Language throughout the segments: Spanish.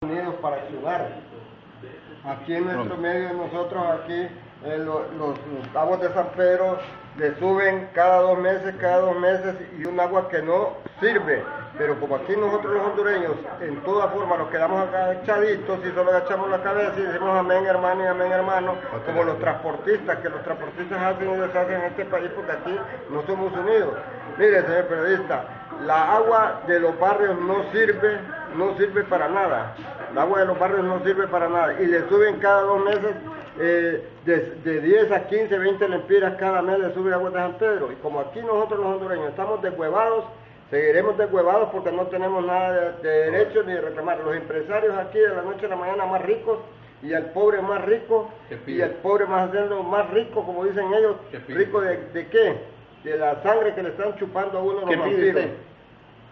Unidos para ayudar. Aquí en nuestro medio, nosotros aquí, los aguas de San Pedro le suben cada 2 meses y un agua que no sirve. Pero como aquí nosotros los hondureños, en toda forma nos quedamos agachaditos y solo agachamos la cabeza y decimos amén hermano y amén hermano, como los transportistas, que los transportistas hacen y deshacen en este país porque aquí no somos unidos. Mire, señor periodista, la agua de los barrios no sirve para nada. El agua de los barrios no sirve para nada y le suben cada 2 meses de 10 a 15, 20 lempiras cada mes le sube agua de San Pedro. Y como aquí nosotros los hondureños estamos deshuevados, seguiremos deshuevados porque no tenemos nada de derecho ni de reclamar. Los empresarios aquí de la noche a la mañana más ricos y el pobre más rico y el pobre más rico, como dicen ellos, rico de qué? De la sangre que le están chupando a uno los vampiros.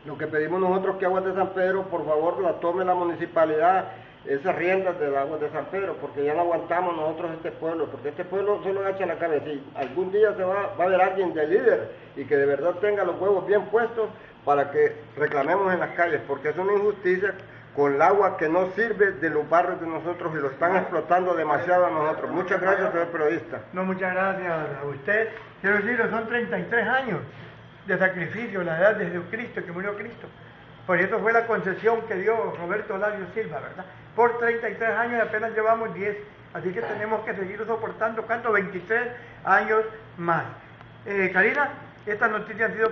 Lo que pedimos nosotros que Aguas de San Pedro, por favor, la tome la municipalidad, esas riendas del Aguas de San Pedro, porque ya no aguantamos nosotros este pueblo, porque este pueblo solo agacha la cabeza y algún día va a haber alguien de líder y que de verdad tenga los huevos bien puestos para que reclamemos en las calles, porque es una injusticia con el agua que no sirve de los barrios de nosotros y lo están explotando demasiado a nosotros. Muchas gracias, señor periodista. No, muchas gracias a usted. Quiero decirlo, son 33 años de sacrificio, la edad de Jesucristo, que murió Cristo. Por eso fue la concesión que dio Roberto Lario Silva, ¿verdad? Por 33 años y apenas llevamos 10. Así que tenemos que seguir soportando, ¿cuánto? 23 años más. Karina, estas noticias han sido...